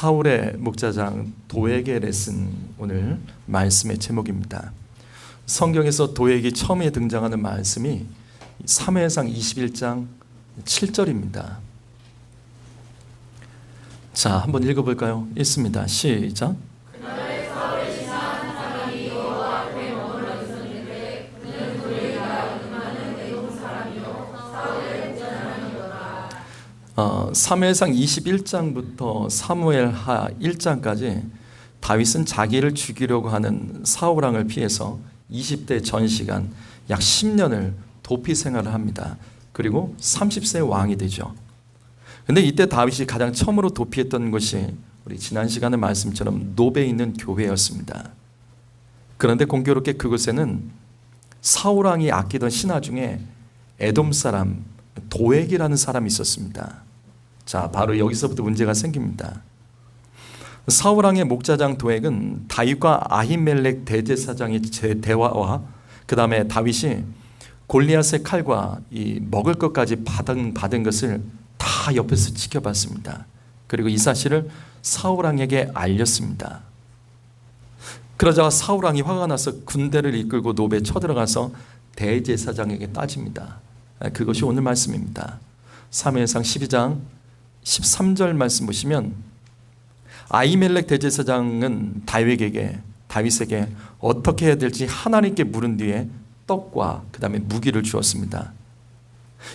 사울의 목자장 도액의 레슨, 오늘 말씀의 제목입니다. 성경에서 도액이 처음에 등장하는 말씀이 사무엘상 21장 7절입니다. 자, 한번 읽어볼까요? 읽습니다. 시작. 사무엘상 21장부터 사무엘하 1장까지 다윗은 자기를 죽이려고 하는 사울왕을 피해서 20대 전시간 약 10년을 도피 생활을 합니다. 그리고 30세 왕이 되죠. 근데 이때 다윗이 가장 처음으로 도피했던 것이 우리 지난 시간의 말씀처럼 노베에 있는 교회였습니다. 그런데 공교롭게 그곳에는 사울왕이 아끼던 신하 중에 에돔 사람 도액이라는 사람이 있었습니다. 자, 바로 여기서부터 문제가 생깁니다. 사울왕의 목자장 도액은 다윗과 아히멜렉 대제사장의 대화와 그 다음에 다윗이 골리앗의 칼과 이 먹을 것까지 받은 것을 다 옆에서 지켜봤습니다. 그리고 이 사실을 사울왕에게 알렸습니다. 그러자 사울왕이 화가 나서 군대를 이끌고 노베에 쳐들어가서 대제사장에게 따집니다. 그것이 오늘 말씀입니다. 사무엘상 12장 13절 말씀 보시면 아히멜렉 대제사장은 다윗에게 어떻게 해야 될지 하나님께 물은 뒤에 떡과 그 다음에 무기를 주었습니다.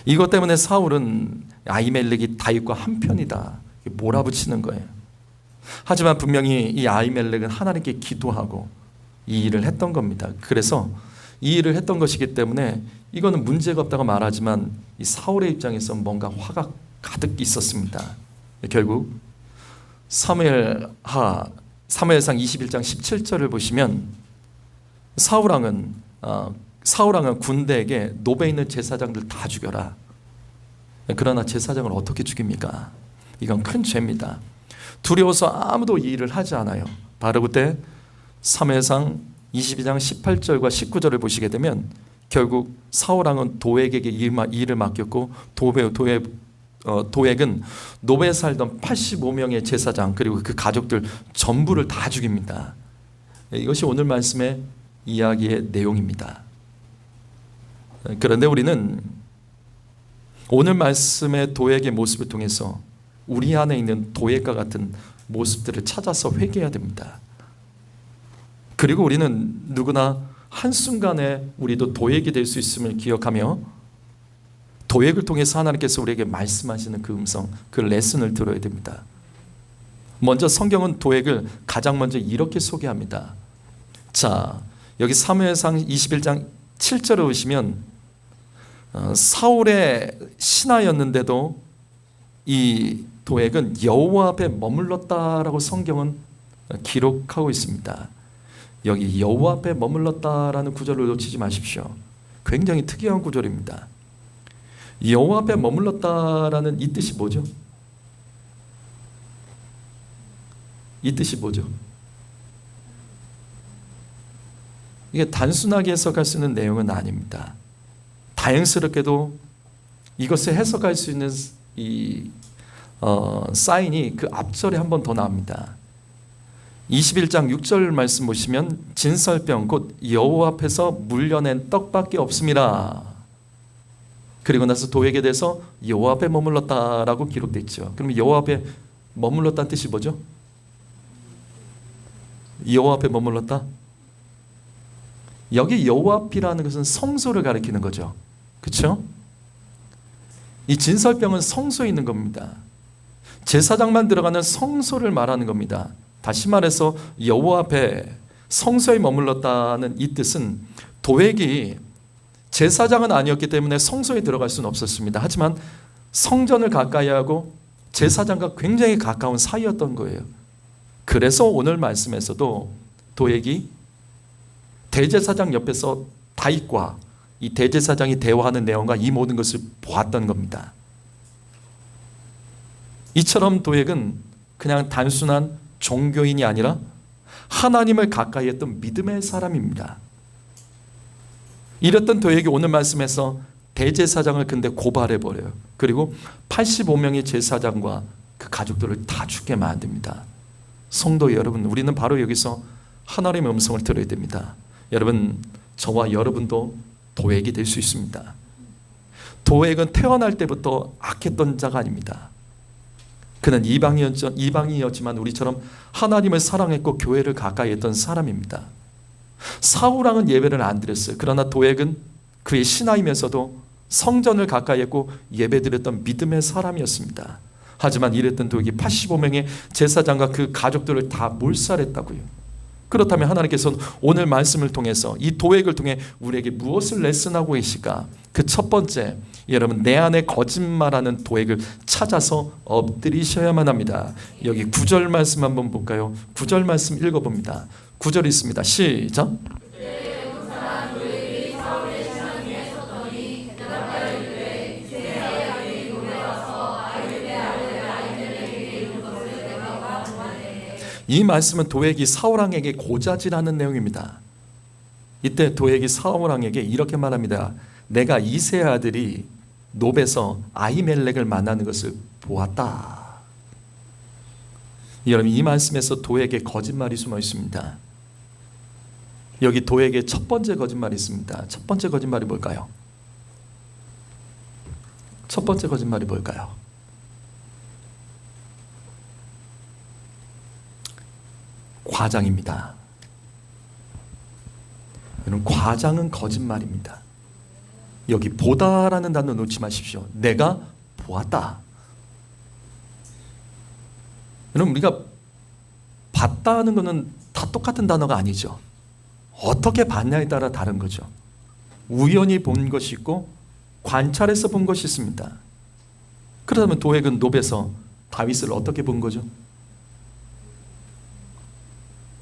이것 때문에 사울은 아히멜렉이 다윗과 한편이다 몰아붙이는 거예요. 하지만 분명히 이 아히멜렉은 하나님께 기도하고 이 일을 했던 겁니다. 그래서 이 일을 했던 것이기 때문에 이거는 문제가 없다고 말하지만 이 사울의 입장에서 뭔가 화가 가득 있었습니다. 결국 사무엘상 21장 17절을 보시면 사울왕은 군대에게 노베에 있는 제사장들 다 죽여라. 그러나 제사장을 어떻게 죽입니까? 이건 큰 죄입니다. 두려워서 아무도 이 일을 하지 않아요. 바로 그때 사무엘상 22장 18절과 19절을 보시게 되면 결국 사울왕은 도액에게 일을 맡겼고 도액은 노베에 살던 85명의 제사장 그리고 그 가족들 전부를 다 죽입니다. 이것이 오늘 말씀의 이야기의 내용입니다. 그런데 우리는 오늘 말씀의 도액의 모습을 통해서 우리 안에 있는 도액과 같은 모습들을 찾아서 회개해야 됩니다. 그리고 우리는 누구나 한순간에 우리도 도액이 될 수 있음을 기억하며 도액을 통해서 하나님께서 우리에게 말씀하시는 그 음성, 그 레슨을 들어야 됩니다. 먼저 성경은 도액을 가장 먼저 이렇게 소개합니다. 자, 여기 사무엘상 21장 7절을 보시면 사울의 신하였는데도 이 도액은 여호와 앞에 머물렀다라고 성경은 기록하고 있습니다. 여기 여호와 앞에 머물렀다라는 구절을 놓치지 마십시오. 굉장히 특이한 구절입니다. 여호와 앞에 머물렀다라는 이 뜻이 뭐죠? 이 뜻이 뭐죠? 이게 단순하게 해석할 수 있는 내용은 아닙니다. 다행스럽게도 이것을 해석할 수 있는 이 사인이 그 앞절에 한 번 더 나옵니다. 21장 6절 말씀 보시면 진설병 곧 여호와 앞에서 물려낸 떡밖에 없음이라. 그리고 나서 도액에 대해서 여호와 앞에 머물렀다라고 기록되어 있죠. 그럼 여호와 앞에 머물렀다는 뜻이 뭐죠? 여호와 앞에 머물렀다? 여기 여호와 앞이라는 것은 성소를 가리키는 거죠. 그렇죠? 이 진설병은 성소에 있는 겁니다. 제사장만 들어가는 성소를 말하는 겁니다. 다시 말해서 여호와 앞에 성소에 머물렀다는 이 뜻은 도액이 제사장은 아니었기 때문에 성소에 들어갈 수는 없었습니다. 하지만 성전을 가까이 하고 제사장과 굉장히 가까운 사이였던 거예요. 그래서 오늘 말씀에서도 도액이 대제사장 옆에서 다윗과 이 대제사장이 대화하는 내용과 이 모든 것을 보았던 겁니다. 이처럼 도액은 그냥 단순한 종교인이 아니라 하나님을 가까이 했던 믿음의 사람입니다. 이랬던 도액이 오늘 말씀에서 대제사장을 근데 고발해버려요. 그리고 85명의 제사장과 그 가족들을 다 죽게 만듭니다. 성도 여러분, 우리는 바로 여기서 하나님의 음성을 들어야 됩니다. 여러분, 저와 여러분도 도액이 될 수 있습니다. 도액은 태어날 때부터 악했던 자가 아닙니다. 그는 이방인이었지만 우리처럼 하나님을 사랑했고 교회를 가까이 했던 사람입니다. 사울왕은 예배를 안 드렸어요. 그러나 도액은 그의 신하이면서도 성전을 가까이 했고 예배드렸던 믿음의 사람이었습니다. 하지만 이랬던 도액이 85명의 제사장과 그 가족들을 다 몰살했다고요. 그렇다면 하나님께서는 오늘 말씀을 통해서 이 도액을 통해 우리에게 무엇을 레슨하고 계실까? 그 첫 번째, 여러분, 내 안에 거짓말하는 도액을 찾아서 엎드리셔야만 합니다. 여기 9절 말씀 한번 볼까요? 9절 말씀 읽어봅니다. 9절 있습니다. 시작. 이 말씀은 도액이 사울왕에게 고자질하는 내용입니다. 이때 도액이 사울왕에게 이렇게 말합니다. 내가 이새의 아들이 노베서 아히멜렉을 만나는 것을 보았다. 여러분, 이 말씀에서 도액의 거짓말이 숨어 있습니다. 여기 도액의 첫 번째 거짓말이 있습니다. 첫 번째 거짓말이 뭘까요? 첫 번째 거짓말이 뭘까요? 과장입니다. 여러분, 과장은 거짓말입니다. 여기 보다라는 단어 놓지 마십시오. 내가 보았다. 여러분, 우리가 봤다 하는 것은 다 똑같은 단어가 아니죠. 어떻게 봤냐에 따라 다른 거죠. 우연히 본 것이 있고 관찰해서 본 것이 있습니다. 그렇다면 도액은 노베서 다윗을 어떻게 본 거죠?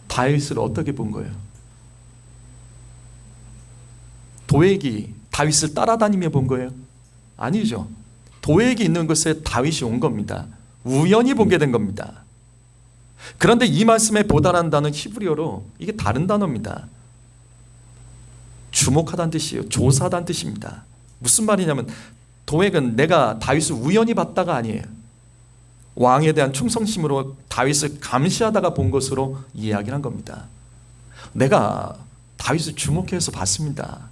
다윗을 어떻게 본 거예요? 도액이 다윗을 따라다니며 본 거예요? 아니죠. 도액이 있는 곳에 다윗이 온 겁니다. 우연히 보게 된 겁니다. 그런데 이 말씀에 보다라는 단어는 히브리어로 이게 다른 단어입니다. 주목하다는 뜻이에요. 조사하다는 뜻입니다. 무슨 말이냐면 도액은 내가 다윗을 우연히 봤다가 아니에요. 왕에 대한 충성심으로 다윗을 감시하다가 본 것으로 이야기를 한 겁니다. 내가 다윗을 주목해서 봤습니다.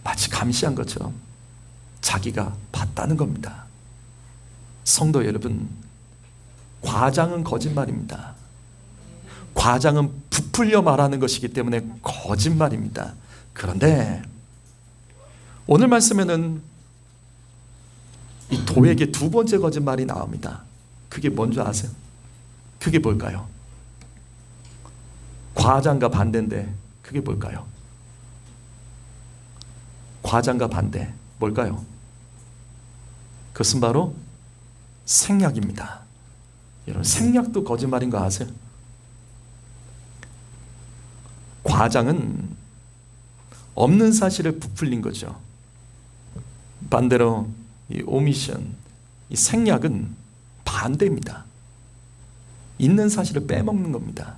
마치 감시한 것처럼 자기가 봤다는 겁니다. 성도 여러분, 과장은 거짓말입니다. 과장은 부풀려 말하는 것이기 때문에 거짓말입니다. 그런데 오늘 말씀에는 이 도액의 두 번째 거짓말이 나옵니다. 그게 뭔지 아세요? 그게 뭘까요? 과장과 반대인데 그게 뭘까요? 과장과 반대 뭘까요? 그것은 바로 생략입니다. 여러분, 생략도 거짓말인 거 아세요? 과장은 없는 사실을 부풀린 거죠. 반대로 이 오미션, 이 생략은 반대입니다. 있는 사실을 빼먹는 겁니다.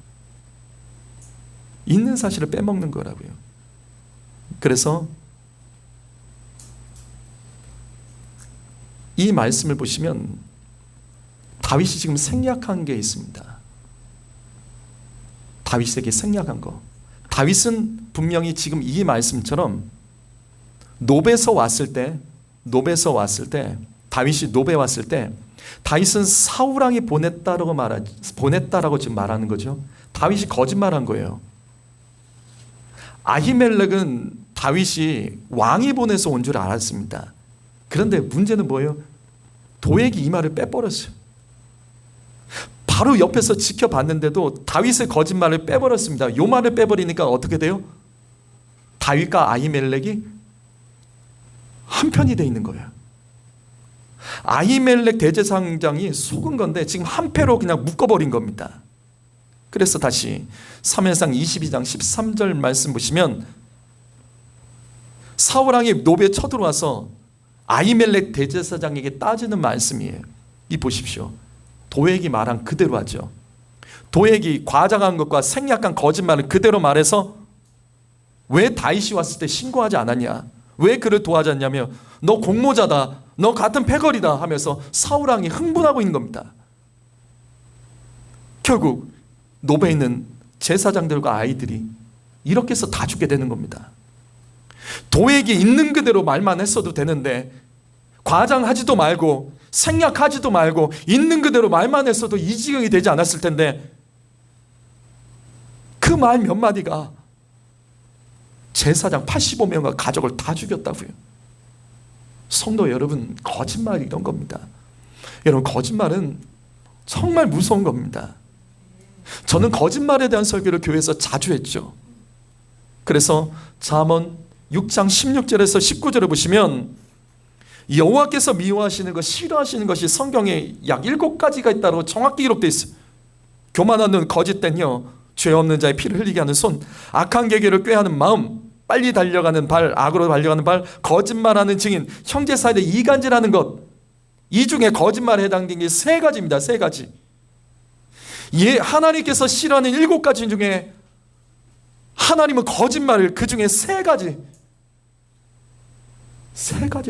있는 사실을 빼먹는 거라고요. 그래서 이 말씀을 보시면 다윗이 지금 생략한 게 있습니다. 다윗에게 생략한 거. 다윗은 분명히 지금 이 말씀처럼 노베서 왔을 때 다윗이 노베 왔을 때 다윗은 사울왕이 보냈다라고 지금 말하는 거죠. 다윗이 거짓말한 거예요. 아히멜렉은 다윗이 왕이 보내서 온 줄 알았습니다. 그런데 문제는 뭐예요? 도액이 이 말을 빼버렸어요. 바로 옆에서 지켜봤는데도 다윗의 거짓말을 빼버렸습니다. 이 말을 빼버리니까 어떻게 돼요? 다윗과 아히멜렉이 한편이 돼 있는 거예요. 아히멜렉 대제사장이 속은 건데 지금 한패로 그냥 묶어버린 겁니다. 그래서 다시 사무엘상 22장 13절 말씀 보시면 사울왕이 노베에 쳐들어와서 아히멜렉 대제사장에게 따지는 말씀이에요. 이 보십시오. 도액이 말한 그대로 하죠. 도액이 과장한 것과 생략한 거짓말을 그대로 말해서 왜 다윗이 왔을 때 신고하지 않았냐, 왜 그를 도와지 않냐며 너 공모자다, 너 같은 패거리다 하면서 사울왕이 흥분하고 있는 겁니다. 결국 노베에 있는 제사장들과 아이들이 이렇게 해서 다 죽게 되는 겁니다. 도액이 있는 그대로 말만 했어도 되는데 과장하지도 말고 생략하지도 말고 있는 그대로 말만 했어도 이 지경이 되지 않았을 텐데 그 말 몇 마디가 제사장 85명과 가족을 다 죽였다고요. 성도 여러분, 거짓말이 이런 겁니다. 여러분, 거짓말은 정말 무서운 겁니다. 저는 거짓말에 대한 설교를 교회에서 자주 했죠. 그래서 잠언 6장 16절에서 19절을 보시면 여호와께서 미워하시는 것, 싫어하시는 것이 성경에 약 7가지가 있다고 정확히 기록되어 있어요. 교만한 눈, 거짓된 혀, 죄 없는 자의 피를 흘리게 하는 손, 악한 계계를 꾀하는 마음, 빨리 달려가는 발, 악으로 달려가는 발, 거짓말하는 증인, 형제 사이에 이간질하는 것. 이 중에 거짓말에 해당되는 게 3가지입니다. 3가지. 하나님께서 싫어하는 7가지 중에 하나님은 거짓말을 그 중에 3가지를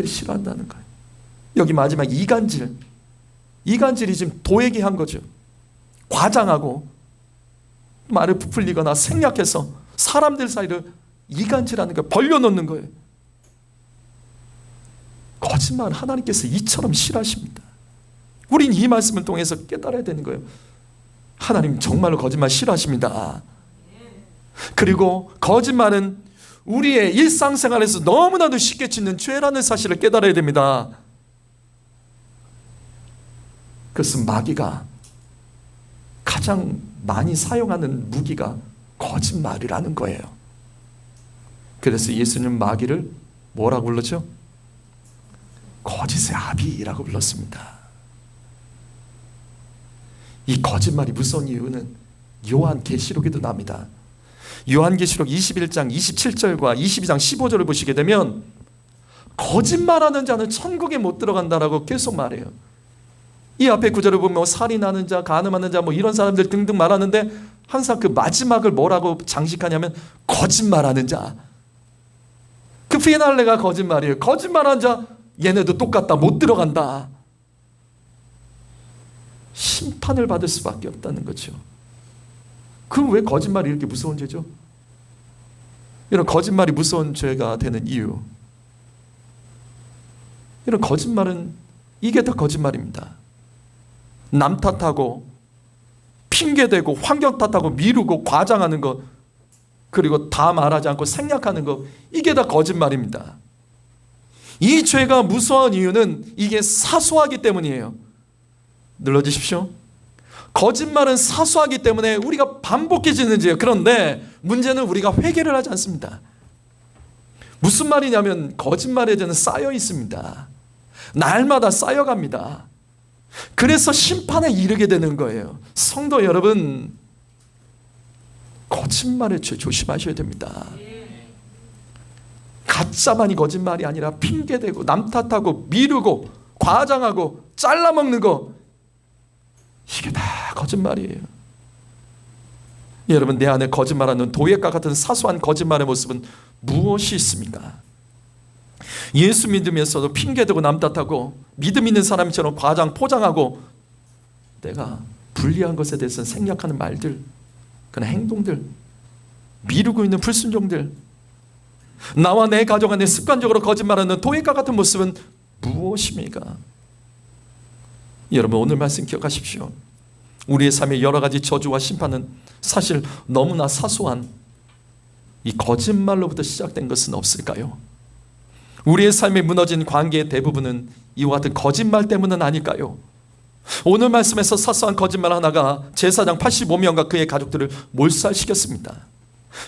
싫어한다는 거예요. 여기 마지막 이간질이 지금 도액이 한 거죠. 과장하고 말을 부풀리거나 생략해서 사람들 사이를 이간질하는 거예요. 벌려놓는 거예요. 거짓말 하나님께서 이처럼 싫어하십니다. 우린 이 말씀을 통해서 깨달아야 되는 거예요. 하나님 정말로 거짓말 싫어하십니다. 그리고 거짓말은 우리의 일상생활에서 너무나도 쉽게 짓는 죄라는 사실을 깨달아야 됩니다. 그것은 마귀가 가장 많이 사용하는 무기가 거짓말이라는 거예요. 그래서 예수님은 마귀를 뭐라고 불렀죠? 거짓의 아비라고 불렀습니다. 이 거짓말이 무서운 이유는 요한계시록에도 나옵니다. 요한계시록 21장 27절과 22장 15절을 보시게 되면 거짓말하는 자는 천국에 못 들어간다라고 계속 말해요. 이 앞에 구절을 보면 살인하는 자, 간음하는 자, 이런 사람들 등등 말하는데 항상 그 마지막을 뭐라고 장식하냐면 거짓말하는 자. 그 피날레가 거짓말이에요. 거짓말하는 자, 얘네도 똑같다, 못 들어간다. 심판을 받을 수밖에 없다는 거죠. 그럼 왜 거짓말이 이렇게 무서운 죄죠? 이런 거짓말이 무서운 죄가 되는 이유, 이런 거짓말은 이게 다 거짓말입니다. 남 탓하고 핑계대고 환경 탓하고 미루고 과장하는 것, 그리고 다 말하지 않고 생략하는 것, 이게 다 거짓말입니다. 이 죄가 무서운 이유는 이게 사소하기 때문이에요. 눌러주십시오. 거짓말은 사소하기 때문에 우리가 반복해지는 죄예요. 그런데 문제는 우리가 회개를 하지 않습니다. 무슨 말이냐면 거짓말의 죄는 쌓여 있습니다. 날마다 쌓여갑니다. 그래서 심판에 이르게 되는 거예요. 성도 여러분, 거짓말의 죄 조심하셔야 됩니다. 가짜만이 거짓말이 아니라 핑계대고 남 탓하고 미루고 과장하고 잘라먹는 거, 이게 다 거짓말이에요. 여러분, 내 안에 거짓말하는 도액과 같은 사소한 거짓말의 모습은 무엇이 있습니까? 예수 믿으면서도 핑계대고 남 탓하고 믿음 있는 사람처럼 과장 포장하고 내가 불리한 것에 대해서는 생략하는 말들, 그런 행동들, 미루고 있는 불순종들, 나와 내 가족 안에 습관적으로 거짓말하는 도액과 같은 모습은 무엇입니까? 여러분, 오늘 말씀 기억하십시오. 우리의 삶의 여러 가지 저주와 심판은 사실 너무나 사소한 이 거짓말로부터 시작된 것은 없을까요? 우리의 삶에 무너진 관계의 대부분은 이와 같은 거짓말 때문은 아닐까요? 오늘 말씀에서 사소한 거짓말 하나가 제사장 85명과 그의 가족들을 몰살시켰습니다.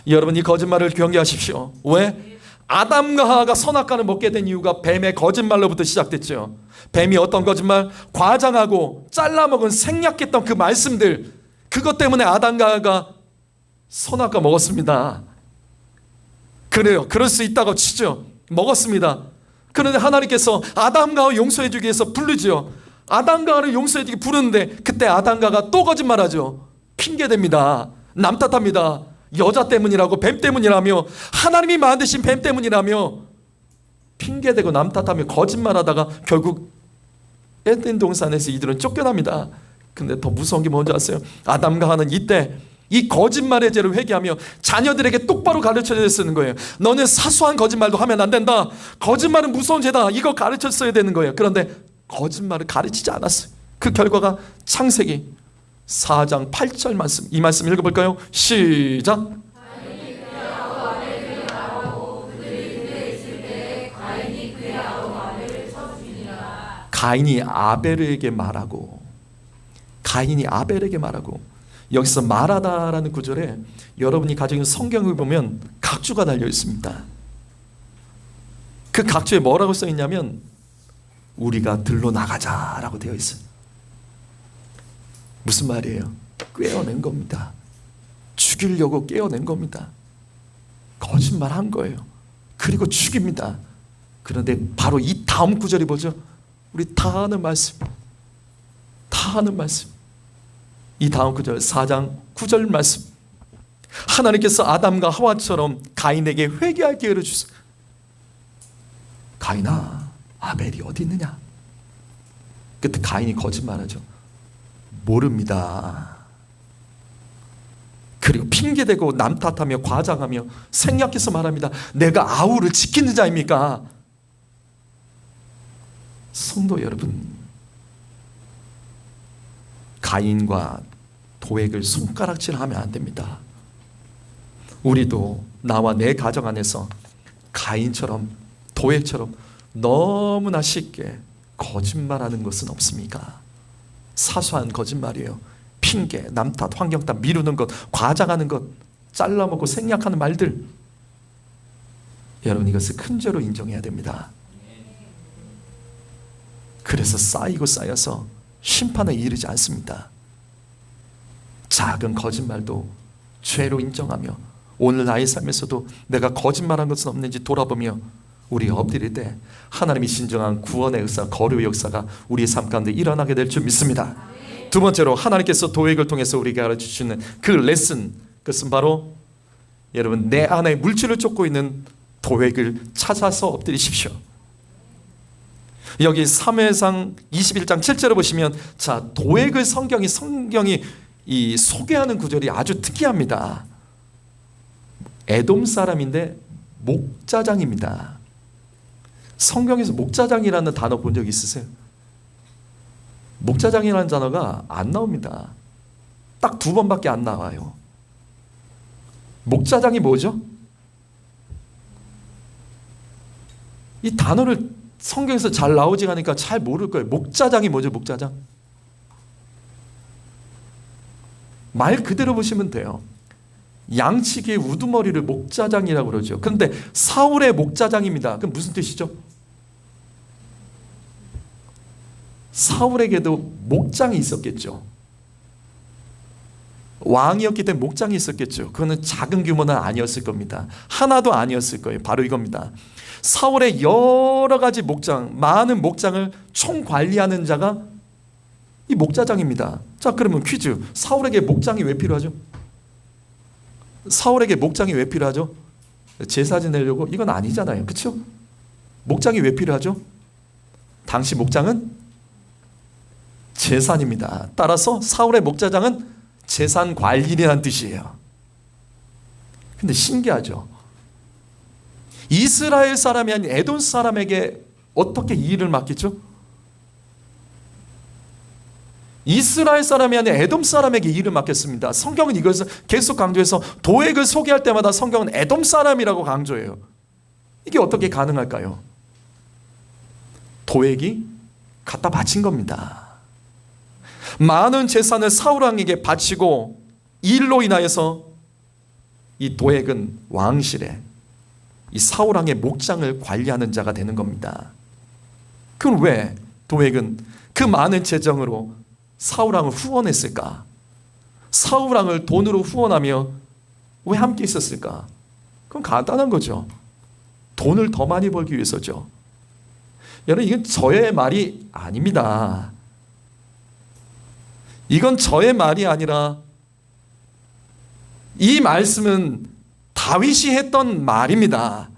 여러분, 이 거짓말을 경계하십시오. 왜? 아담과 하와가 선악과를 먹게 된 이유가 뱀의 거짓말로부터 시작됐죠. 뱀이 어떤 거짓말? 과장하고 잘라먹은 생략했던 그 말씀들, 그것 때문에 아담과 하와가 선악과 먹었습니다. 그래요. 그럴 수 있다고 치죠. 먹었습니다. 그런데 하나님께서 아담과 하와 용서해 주기 위해서 부르죠. 아담과 하와를 용서해 주기 부르는데 그때 아담과 하와가 또 거짓말하죠. 핑계댑니다. 남 탓합니다. 여자 때문이라고, 뱀 때문이라며, 하나님이 만드신 뱀 때문이라며 핑계대고 남 탓하며 거짓말하다가 결국 에덴 동산에서 이들은 쫓겨납니다. 근데 더 무서운 게 뭔지 아세요? 아담과 하와는 이때 이 거짓말의 죄를 회개하며 자녀들에게 똑바로 가르쳐야 쓰는 거예요. 너는 사소한 거짓말도 하면 안 된다. 거짓말은 무서운 죄다. 이거 가르쳤어야 되는 거예요. 그런데 거짓말을 가르치지 않았어요. 그 결과가 창세기 4장 8절 말씀, 이 말씀 읽어볼까요? 시작. 가인이 아벨에게 말하고, 가인이 아벨에게 말하고, 여기서 말하다라는 구절에 여러분이 가지고 있는 성경을 보면 각주가 달려 있습니다. 그 각주에 뭐라고 써 있냐면 우리가 들로 나가자라고 되어 있어요. 무슨 말이에요? 꿰어낸 겁니다. 죽이려고 꿰어낸 겁니다. 거짓말한 거예요. 그리고 죽입니다. 그런데 바로 이 다음 구절이 뭐죠? 우리 다 아는 말씀, 다 아는 말씀. 이 다음 구절 4장 9절 말씀. 하나님께서 아담과 하와처럼 가인에게 회개할 기회를 주세요. 가인아, 아벨이 어디 있느냐? 그때 가인이 거짓말하죠. 모릅니다. 그리고 핑계대고 남 탓하며 과장하며 생략해서 말합니다. 내가 아우를 지키는 자입니까? 성도 여러분, 가인과 도액을 손가락질하면 안 됩니다. 우리도 나와 내 가정 안에서 가인처럼 도액처럼 너무나 쉽게 거짓말하는 것은 없습니까? 사소한 거짓말이에요. 핑계, 남 탓, 환경 탓, 미루는 것, 과장하는 것, 잘라먹고 생략하는 말들. 여러분, 이것을 큰 죄로 인정해야 됩니다. 그래서 쌓이고 쌓여서 심판에 이르지 않습니다. 작은 거짓말도 죄로 인정하며 오늘 나의 삶에서도 내가 거짓말한 것은 없는지 돌아보며 우리 엎드릴 때 하나님이 진정한 구원의 역사, 거류의 역사가 우리의 삶 가운데 일어나게 될 줄 믿습니다. 두 번째로 하나님께서 도액을 통해서 우리에게 가르쳐주시는 그 레슨, 그것은 바로 여러분 내 안에 물질을 쫓고 있는 도액을 찾아서 엎드리십시오. 여기 사무엘상 21장 7절을 보시면 자, 도액을 성경이 이 소개하는 구절이 아주 특이합니다. 에돔 사람인데 목자장입니다. 성경에서 목자장이라는 단어 본 적 있으세요? 목자장이라는 단어가 안 나옵니다. 딱 2번밖에 안 나와요. 목자장이 뭐죠? 이 단어를 성경에서 잘 나오지 않으니까 잘 모를 거예요. 목자장이 뭐죠? 목자장? 말 그대로 보시면 돼요. 양치기의 우두머리를 목자장이라고 그러죠. 그런데 사울의 목자장입니다. 그럼 무슨 뜻이죠? 사울에게도 목장이 있었겠죠. 왕이었기 때문에 목장이 있었겠죠. 그거는 작은 규모는 아니었을 겁니다. 하나도 아니었을 거예요. 바로 이겁니다. 사울의 여러 가지 목장, 많은 목장을 총관리하는 자가 이 목자장입니다. 자, 그러면 퀴즈. 사울에게 목장이 왜 필요하죠? 사울에게 목장이 왜 필요하죠? 제사 지내려고? 이건 아니잖아요. 그렇죠? 목장이 왜 필요하죠? 당시 목장은 재산입니다. 따라서 사울의 목자장은 재산 관리라는 뜻이에요. 근데 신기하죠? 이스라엘 사람이 아닌 에돔 사람에게 어떻게 이 일을 맡겼죠? 이스라엘 사람이 아닌 에돔 사람에게 일을 맡겼습니다. 성경은 이것을 계속 강조해서 도액을 소개할 때마다 성경은 에돔 사람이라고 강조해요. 이게 어떻게 가능할까요? 도액이 갖다 바친 겁니다. 많은 재산을 사울 왕에게 바치고 이 일로 인하여서 이 도액은 왕실에 이 사울 왕의 목장을 관리하는 자가 되는 겁니다. 그럼 왜 도액은 그 많은 재정으로 사울 왕을 후원했을까? 사울 왕을 돈으로 후원하며 왜 함께 있었을까? 그건 간단한 거죠. 돈을 더 많이 벌기 위해서죠. 여러분, 이건 저의 말이 아닙니다. 이건 저의 말이 아니라 이 말씀은 다윗이 했던 말입니다.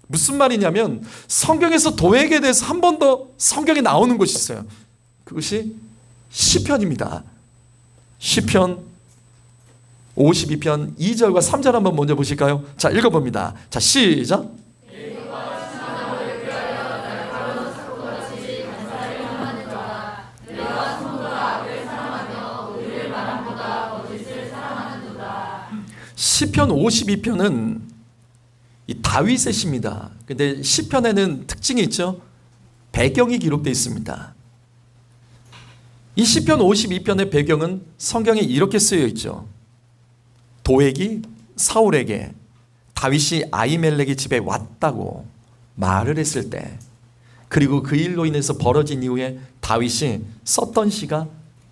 무슨 말이냐면 성경에서 도액에 대해서 한 번 더 성경에 나오는 것이 있어요. 그것이 시편입니다. 시편 52편 2절과 3절 한번 먼저 보실까요? 자, 읽어봅니다. 자, 시작. 시편 52편은 이 다윗의 시입니다. 근데 시편에는 특징이 있죠. 배경이 기록되어 있습니다. 이 시편 52편의 배경은 성경에 이렇게 쓰여 있죠. 도액이 사울에게 다윗이 아히멜렉의 집에 왔다고 말을 했을 때, 그리고 그 일로 인해서 벌어진 이후에 다윗이 썼던 시가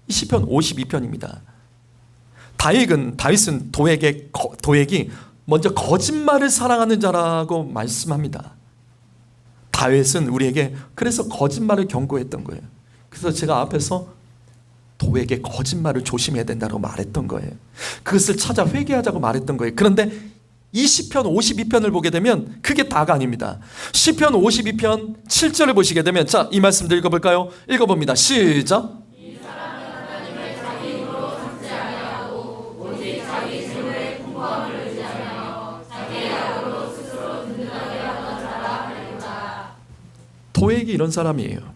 이 시편 52편입니다. 다윗은 도액이 먼저 거짓말을 사랑하는 자라고 말씀합니다. 다윗은 우리에게 그래서 거짓말을 경고했던 거예요. 그래서 제가 앞에서 도액의 거짓말을 조심해야 된다고 말했던 거예요. 그것을 찾아 회개하자고 말했던 거예요. 그런데 이 시편 52편을 보게 되면 그게 다가 아닙니다. 시편 52편 7절을 보시게 되면, 자, 이 말씀도 읽어볼까요? 읽어봅니다. 시작. 도액이 이런 사람이에요.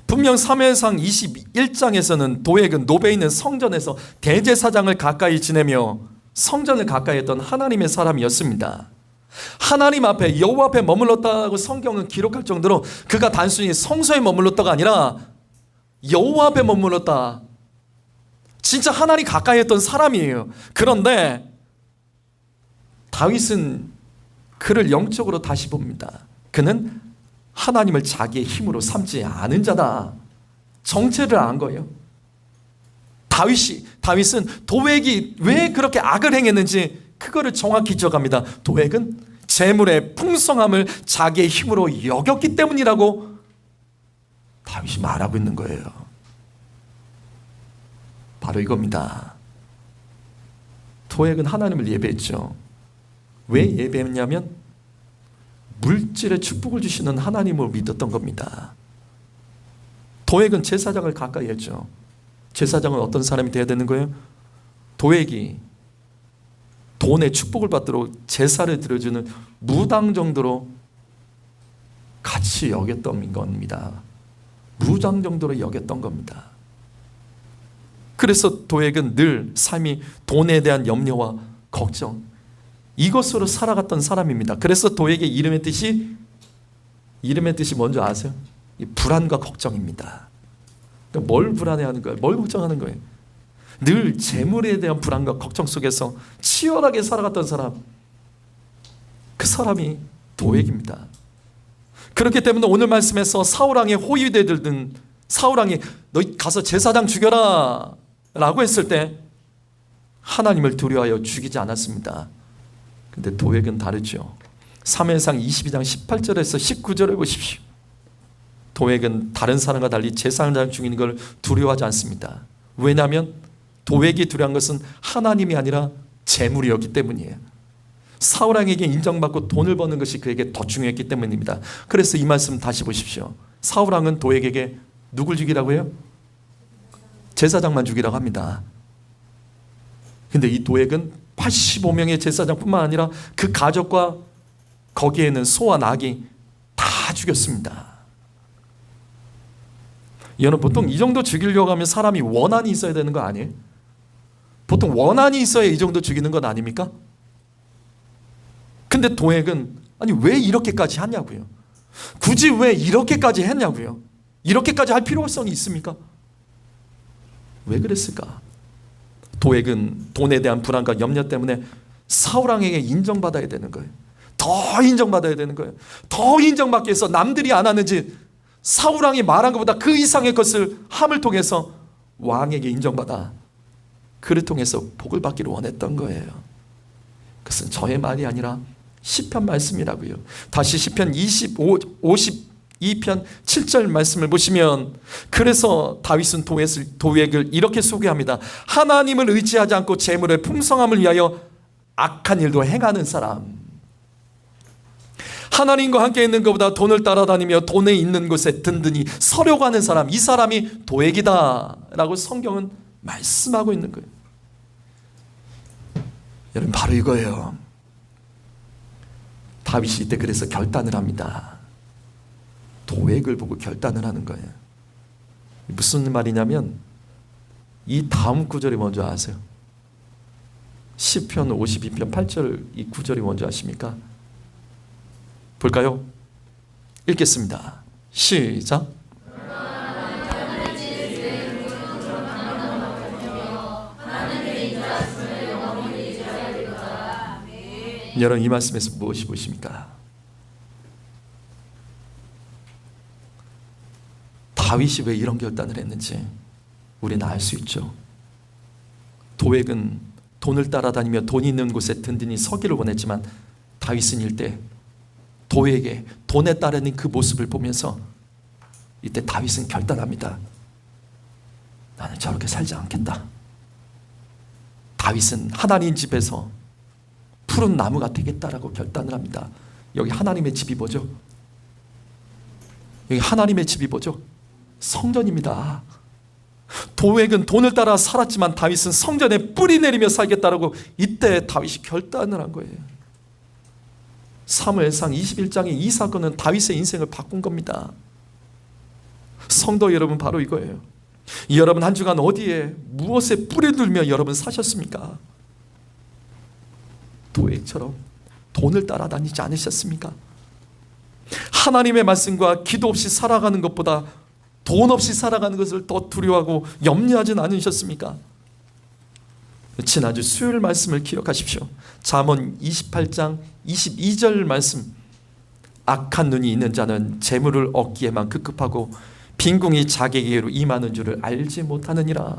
분명 사무엘상 21장에서는 도액은 노베에 있는 성전에서 대제사장을 가까이 지내며 성전을 가까이 했던 하나님의 사람이었습니다. 하나님 앞에, 여호와 앞에 머물렀다고 성경은 기록할 정도로 그가 단순히 성소에 머물렀다가 아니라 여호와 앞에 머물렀다. 진짜 하나님 가까이 했던 사람이에요. 그런데 다윗은 그를 영적으로 다시 봅니다. 그는 하나님을 자기의 힘으로 삼지 않은 자다. 정체를 안 거예요. 다윗은 도액이 왜 그렇게 악을 행했는지 그거를 정확히 기억합니다. 도액은 재물의 풍성함을 자기의 힘으로 여겼기 때문이라고 다윗이 말하고 있는 거예요. 바로 이겁니다. 도액은 하나님을 예배했죠. 왜 예배했냐면 물질의 축복을 주시는 하나님을 믿었던 겁니다. 도액은 제사장을 가까이 했죠. 제사장은 어떤 사람이 되어야 되는 거예요? 도액이 돈의 축복을 받도록 제사를 드려주는 무당 정도로 같이 여겼던 겁니다. 무당 정도로 여겼던 겁니다. 그래서 도액은 늘 삶이 돈에 대한 염려와 걱정, 이것으로 살아갔던 사람입니다. 그래서 도액의 이름의 뜻이 뭔지 아세요? 불안과 걱정입니다. 그러니까 뭘 불안해하는 거예요? 뭘 걱정하는 거예요? 늘 재물에 대한 불안과 걱정 속에서 치열하게 살아갔던 사람, 그 사람이 도액입니다. 그렇기 때문에 오늘 말씀에서 사울왕의 호위대들 등 사울왕이 너 가서 제사장 죽여라 라고 했을 때 하나님을 두려워하여 죽이지 않았습니다. 근데 도액은 다르죠. 사무엘상 22장 18절에서 19절을 보십시오. 도액은 다른 사람과 달리 제사장 죽이는 걸 두려워하지 않습니다. 왜냐하면 도액이 두려운 것은 하나님이 아니라 재물이었기 때문이에요. 사울왕에게 인정받고 돈을 버는 것이 그에게 더 중요했기 때문입니다. 그래서 이 말씀 다시 보십시오. 사울왕은 도액에게 누굴 죽이라고 해요? 제사장만 죽이라고 합니다. 근데 이 도액은 85명의 제사장뿐만 아니라 그 가족과 거기에 있는 소와 낙이 다 죽였습니다. 여러분, 보통 이 정도 죽이려고 하면 사람이 원한이 있어야 되는 거 아니에요? 보통 원한이 있어야 이 정도 죽이는 건 아닙니까? 근데 도액은 아니 왜 이렇게까지 하냐고요. 굳이 왜 이렇게까지 했냐고요. 이렇게까지 할 필요성이 있습니까? 왜 그랬을까? 도액은 돈에 대한 불안과 염려 때문에 사울왕에게 인정받아야 되는 거예요. 더 인정받아야 되는 거예요. 더 인정받기 위해서 남들이 안 하는지 사울왕이 말한 것보다 그 이상의 것을 함을 통해서 왕에게 인정받아 그를 통해서 복을 받기를 원했던 거예요. 그것은 저의 말이 아니라 시편 말씀이라고요. 다시 시편 52편 7절 말씀을 보시면, 그래서 다윗은 도액을 이렇게 소개합니다. 하나님을 의지하지 않고 재물의 풍성함을 위하여 악한 일도 행하는 사람. 하나님과 함께 있는 것보다 돈을 따라다니며 돈에 있는 곳에 든든히 서려고 하는 사람, 이 사람이 도액이다 라고 성경은 말씀하고 있는 거예요. 여러분, 바로 이거예요. 다윗이 이때 그래서 결단을 합니다. 도액을 보고 결단을 하는 거예요. 무슨 말이냐면 이 다음 구절이 뭔지 아세요? 시편 52편 8절 이 구절이 뭔지 아십니까? 볼까요? 읽겠습니다. 시작. 여러분, 이 말씀에서 무엇이 보십니까? 다윗이 왜 이런 결단을 했는지 우리는 알 수 있죠. 도액은 돈을 따라다니며 돈 있는 곳에 든든히 서기를 원했지만 다윗은 이때 도액에 돈에 따르는 그 모습을 보면서 이때 다윗은 결단합니다. 나는 저렇게 살지 않겠다. 다윗은 하나님 집에서 푸른 나무가 되겠다라고 결단을 합니다. 여기 하나님의 집이 뭐죠? 여기 하나님의 집이 뭐죠? 성전입니다. 도액은 돈을 따라 살았지만 다윗은 성전에 뿌리 내리며 살겠다라고 이때 다윗이 결단을 한 거예요. 사무엘상 21장의 이 사건은 다윗의 인생을 바꾼 겁니다. 성도 여러분, 바로 이거예요. 여러분 한 주간 어디에 무엇에 뿌리 들며 여러분 사셨습니까? 도액처럼 돈을 따라다니지 않으셨습니까? 하나님의 말씀과 기도 없이 살아가는 것보다 돈 없이 살아가는 것을 더 두려워하고 염려하진 않으셨습니까? 지난주 수요일 말씀을 기억하십시오. 잠언 28장 22절 말씀. 악한 눈이 있는 자는 재물을 얻기에만 급급하고 빈궁이 자기에게로 임하는 줄을 알지 못하느니라.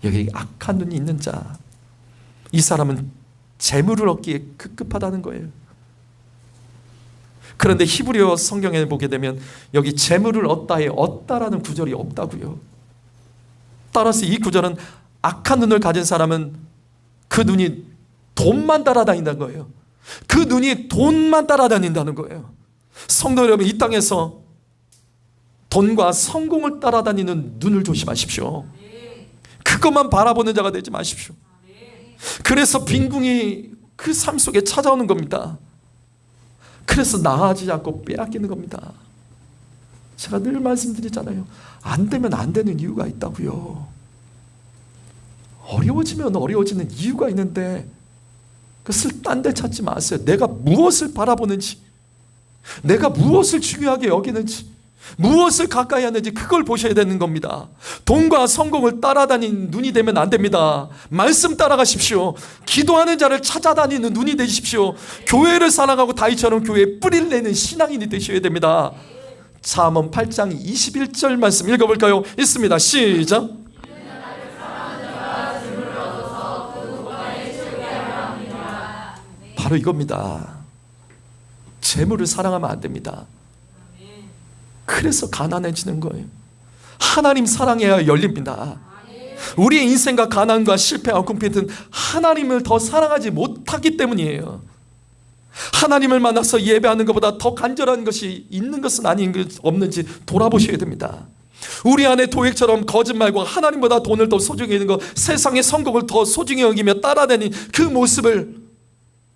여기 악한 눈이 있는 자, 이 사람은 재물을 얻기에 급급하다는 거예요. 그런데 히브리어 성경에 보게 되면 여기 재물을 얻다에 얻다라는 구절이 없다고요. 따라서 이 구절은 악한 눈을 가진 사람은 그 눈이 돈만 따라다닌다는 거예요. 그 눈이 돈만 따라다닌다는 거예요. 성도 여러분, 이 땅에서 돈과 성공을 따라다니는 눈을 조심하십시오. 그것만 바라보는 자가 되지 마십시오. 그래서 빈궁이 그 삶 속에 찾아오는 겁니다. 그래서 나아지지 않고 빼앗기는 겁니다. 제가 늘 말씀드리잖아요. 안 되면 안 되는 이유가 있다고요. 어려워지면 어려워지는 이유가 있는데 그것을 딴 데 찾지 마세요. 내가 무엇을 바라보는지, 내가 무엇을 중요하게 여기는지, 무엇을 가까이 하는지 그걸 보셔야 되는 겁니다. 돈과 성공을 따라다니는 눈이 되면 안 됩니다. 말씀 따라가십시오. 기도하는 자를 찾아다니는 눈이 되십시오. 교회를 살아가고 다윗처럼 교회에 뿌리를 내는 신앙인이 되셔야 됩니다. 잠언 8장 21절 말씀 읽어볼까요? 있습니다. 시작. 바로 이겁니다. 재물을 사랑하면 안 됩니다. 그래서 가난해지는 거예요. 하나님 사랑해야 열립니다. 우리의 인생과 가난과 실패와 궁핍은 하나님을 더 사랑하지 못하기 때문이에요. 하나님을 만나서 예배하는 것보다 더 간절한 것이 있는 것은 아닌 것 없는지 돌아보셔야 됩니다. 우리 안에 도액처럼 거짓말과 하나님보다 돈을 더 소중히 여기는 것, 세상의 성공을 더 소중히 여기며 따라다니는 그 모습을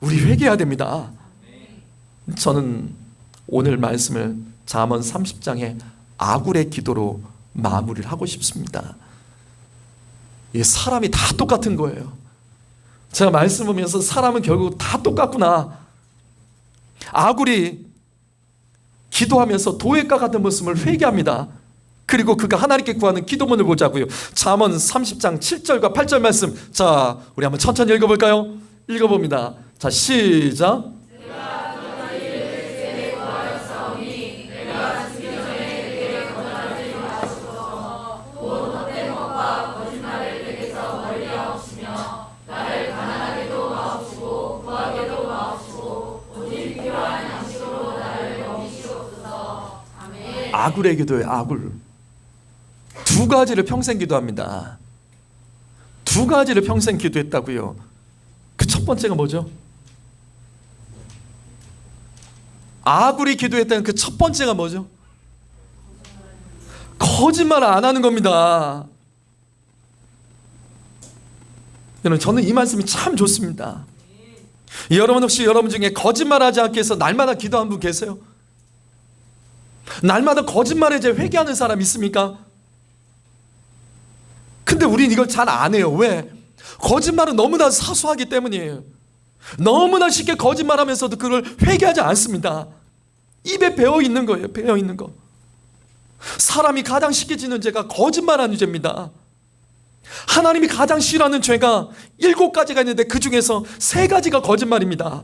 우리 회개해야 됩니다. 저는 오늘 말씀을 잠언 30장의 아굴의 기도로 마무리를 하고 싶습니다. 사람이 다 똑같은 거예요. 제가 말씀 보면서 사람은 결국 다 똑같구나. 아굴이 기도하면서 도액과 같은 모습을 회개합니다. 그리고 그가 하나님께 구하는 기도문을 보자고요. 잠언 30장 7절과 8절 말씀. 자, 우리 한번 천천히 읽어볼까요? 읽어봅니다. 자, 시작. 아굴의 기도예요. 아굴. 두 가지를 평생 기도합니다. 두 가지를 평생 기도했다고요. 그 첫 번째가 뭐죠? 아굴이 기도했다는 그 첫 번째가 뭐죠? 거짓말을 안 하는 겁니다. 여러분, 저는 이 말씀이 참 좋습니다. 여러분, 혹시 여러분 중에 거짓말하지 않기 위해서 날마다 기도한 분 계세요? 날마다 거짓말에 이제 회개하는 사람 있습니까? 근데 우린 이걸 잘 안 해요. 왜? 거짓말은 너무나 사소하기 때문이에요. 너무나 쉽게 거짓말하면서도 그걸 회개하지 않습니다. 입에 배어 있는 거예요. 배어 있는 거. 사람이 가장 쉽게 짓는 죄가 거짓말하는 죄입니다. 하나님이 가장 싫어하는 죄가 7가지가 있는데 그 중에서 3가지가 거짓말입니다.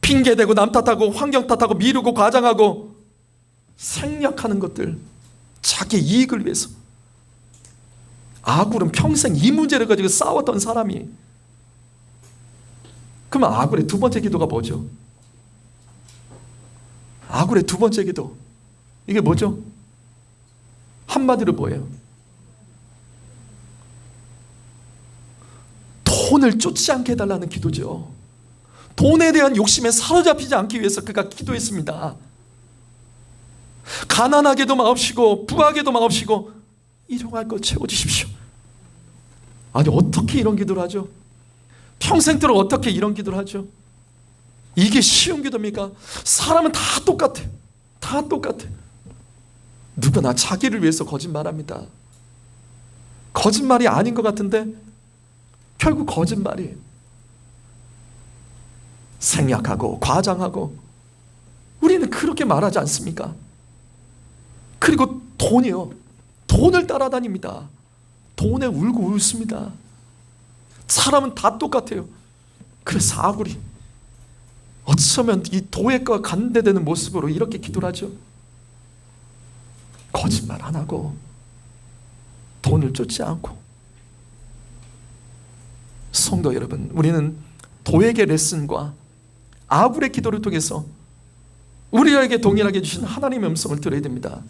핑계대고 남 탓하고 환경 탓하고 미루고 과장하고 생략하는 것들, 자기 이익을 위해서. 아굴은 평생 이 문제를 가지고 싸웠던 사람이. 그러면 아굴의 2번째 기도가 뭐죠? 아굴의 2번째 기도, 이게 뭐죠? 한마디로 뭐예요? 돈을 쫓지 않게 해달라는 기도죠. 돈에 대한 욕심에 사로잡히지 않기 위해서 그가 기도했습니다. 가난하게도 마옵시고 부하게도 마옵시고 일용할 것 채워주십시오. 아니, 어떻게 이런 기도를 하죠? 평생도록 어떻게 이런 기도를 하죠? 이게 쉬운 기도입니까? 사람은 다 똑같아. 다 똑같아. 누구나 자기를 위해서 거짓말합니다. 거짓말이 아닌 것 같은데 결국 거짓말이에요. 생략하고 과장하고. 우리는 그렇게 말하지 않습니까? 그리고 돈이요, 돈을 따라다닙니다. 돈에 울고 웃습니다. 사람은 다 똑같아요. 그래서 아굴이 어쩌면 이 도액과 관대되는 모습으로 이렇게 기도를 하죠. 거짓말 안 하고 돈을 쫓지 않고. 성도 여러분, 우리는 도액의 레슨과 아굴의 기도를 통해서 우리에게 동일하게 주신 하나님의 음성을 들어야 됩니다.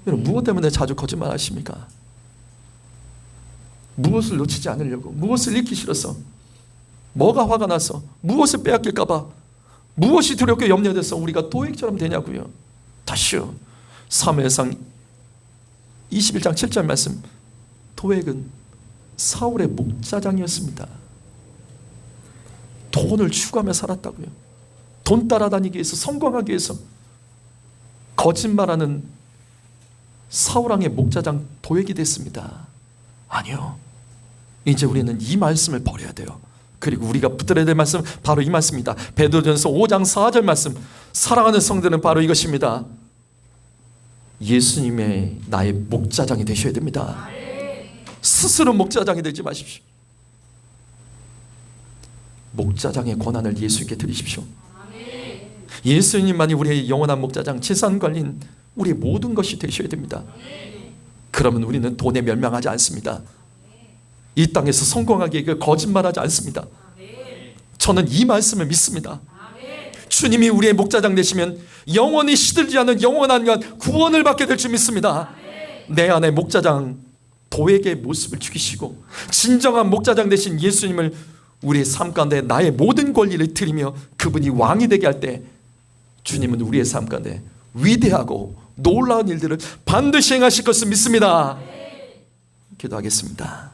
여러분, 무엇 때문에 자주 거짓말 하십니까? 무엇을 놓치지 않으려고, 무엇을 잃기 싫어서, 뭐가 화가 나서, 무엇을 빼앗길까 봐, 무엇이 두렵게 염려돼서 우리가 도액처럼 되냐고요. 다시요, 사무엘상 21장 7절 말씀, 도액은 사울의 목자장이었습니다. 돈을 추구하며 살았다고요. 돈 따라다니기 위해서, 성공하기 위해서 거짓말하는 사울왕의 목자장 도액이 됐습니다. 아니요, 이제 우리는 이 말씀을 버려야 돼요. 그리고 우리가 붙들어야 될 말씀, 바로 이 말씀입니다. 베드로전서 5장 4절 말씀, 사랑하는 성도는 바로 이것입니다. 예수님의 나의 목자장이 되셔야 됩니다. 스스로 목자장이 되지 마십시오. 목자장의 권한을 예수님께 드리십시오. 예수님만이 우리의 영원한 목자장, 재산관리인 우리의 모든 것이 되셔야 됩니다. 그러면 우리는 돈에 멸망하지 않습니다. 이 땅에서 성공하기 위해 거짓말하지 않습니다. 저는 이 말씀을 믿습니다. 주님이 우리의 목자장 되시면 영원히 시들지 않는 영원한 구원을 받게 될 줄 믿습니다. 내 안에 목자장 도액의 모습을 죽이시고 진정한 목자장 되신 예수님을 우리의 삶 가운데 나의 모든 권리를 드리며 그분이 왕이 되게 할 때 주님은 우리의 삶 가운데 위대하고 놀라운 일들을 반드시 행하실 것을 믿습니다. 기도하겠습니다.